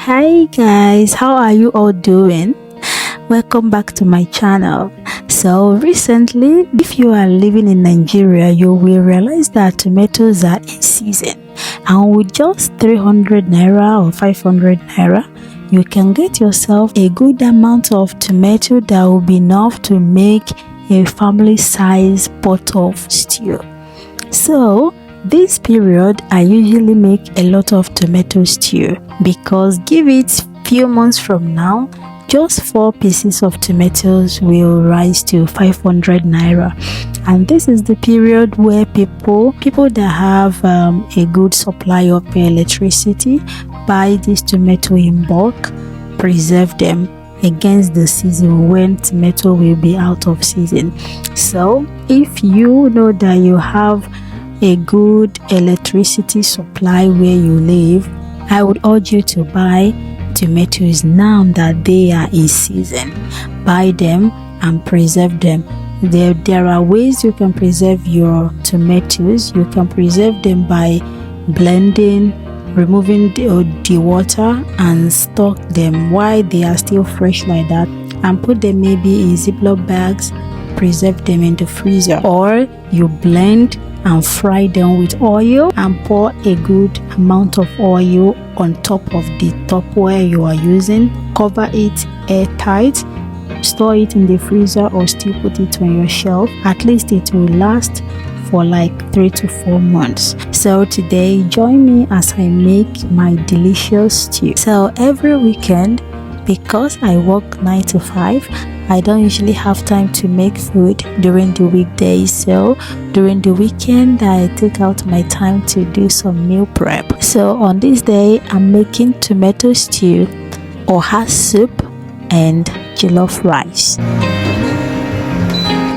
Hi guys, how are you all doing? Welcome back to my channel. So recently, if you are living in Nigeria, you will realize that tomatoes are in season, and with just 300 naira or 500 naira, you can get yourself a good amount of tomato that will be enough to make a family size pot of stew. So this period, I usually make a lot of tomato stew because give it few months from now, just 4 pieces of tomatoes will rise to 500 naira. And this is the period where people that have a good supply of electricity buy this tomato in bulk, preserve them against the season when tomato will be out of season. So if you know that you have a good electricity supply where you live, I would urge you to buy tomatoes now that they are in season. Buy them and preserve them. There are ways you can preserve your tomatoes. You can preserve them by blending, removing the water, and stock them while they are still fresh like that, and put them maybe in Ziploc bags, preserve them in the freezer. Or you blend and fry them with oil and pour a good amount of oil on top of the Tupperware you are using. Cover it airtight, store it in the freezer, or still put it on your shelf. At least it will last for like 3 to 4 months. So today, join me as I make my delicious stew. So every weekend, because I work 9 to 5, I don't usually have time to make food during the weekdays. So during the weekend, I take out my time to do some meal prep. So on this day, I'm making tomato stew, oha soup, and jollof rice.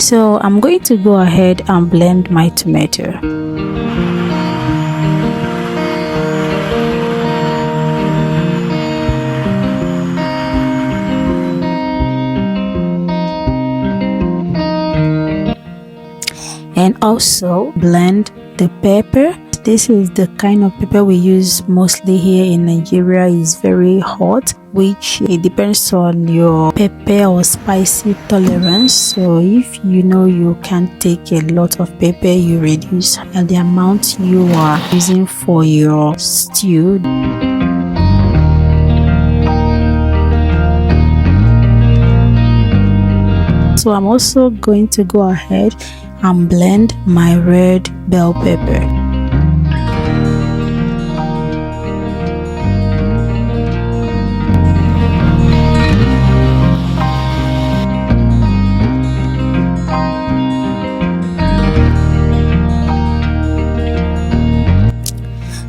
So I'm going to go ahead and blend my tomato. And also blend the pepper. This is the kind of pepper we use mostly here in Nigeria. Is very hot, which it depends on your pepper or spicy tolerance. So if you know you can't take a lot of pepper, you reduce the amount you are using for your stew. So I'm also going to go ahead and blend my red bell pepper.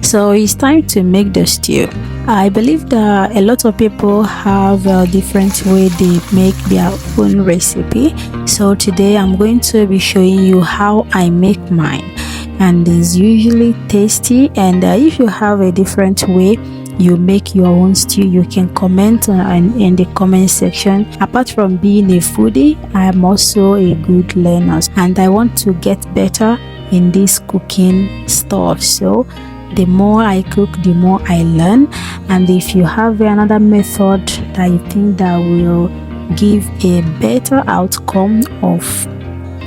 So it's time to make the stew. I believe that a lot of people have a different way they make their own recipe. So today I'm going to be showing you how I make mine, and it's usually tasty. And if you have a different way you make your own stew, you can comment in the comment section. Apart from being a foodie, I am also a good learner, and I want to get better in this cooking stuff. So the more I cook, the more I learn. And if you have another method that you think that will give a better outcome of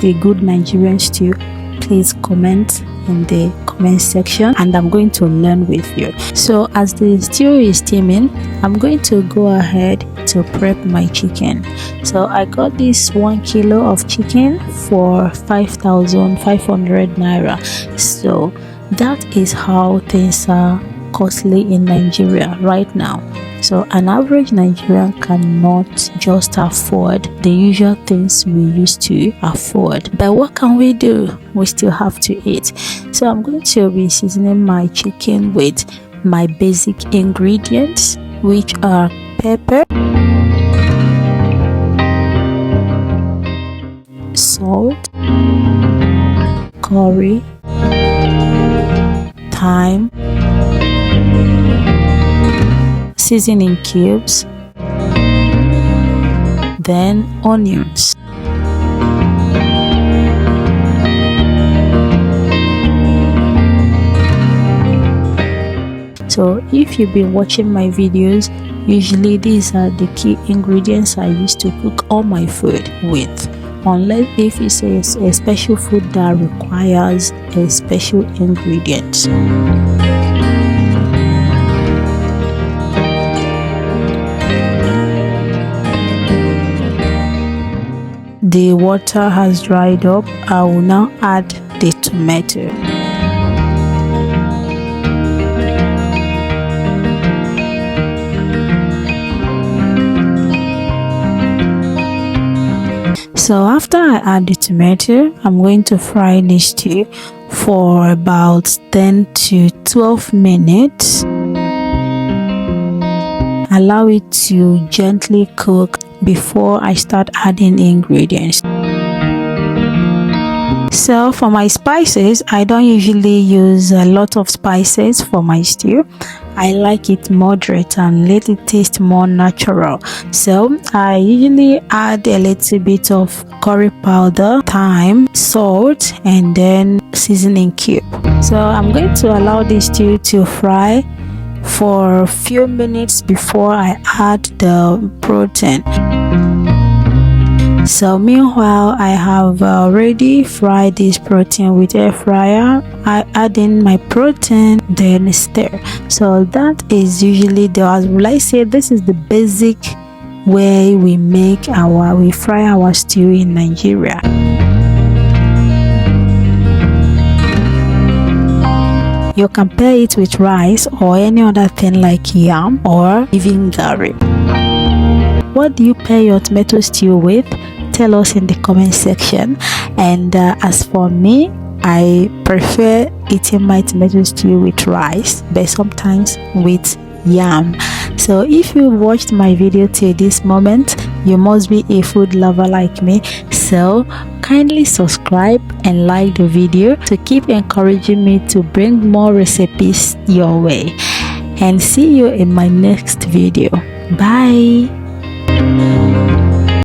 the good Nigerian stew, please comment in the comment section, and I'm going to learn with you. So as the stew is steaming, I'm going to go ahead to prep my chicken. So I got this 1 kilo of chicken for 5,500 naira. So that is how things are costly in Nigeria right now. So an average Nigerian cannot just afford the usual things we used to afford. But what can we do? We still have to eat. So I'm going to be seasoning my chicken with my basic ingredients, which are pepper, salt, curry, thyme, seasoning cubes, then onions. So if you've been watching my videos, usually these are the key ingredients I use to cook all my food with, unless if it's a special food that requires a special ingredient. The water has dried up. I will now add the tomato. So after I add the tomato, I'm going to fry this stew for about 10 to 12 minutes. Allow it to gently cook before I start adding ingredients. So for my spices, I don't usually use a lot of spices for my stew. I like it moderate and let it taste more natural. So I usually add a little bit of curry powder, thyme, salt, and then seasoning cube. So I'm going to allow this stew to fry for a few minutes before I add the protein. So meanwhile, I have already fried this protein with air fryer. I add in my protein, then stir. So that is usually this is the basic way we fry our stew in Nigeria. You can pair it with rice or any other thing like yam or even gari. What do you pair your tomato stew with? Tell us in the comment section. And as for me, I prefer eating my tomato stew with rice, but sometimes with yam. So if you watched my video till this moment, you must be a food lover like me. So kindly subscribe and like the video to keep encouraging me to bring more recipes your way. And see you in my next video. Bye.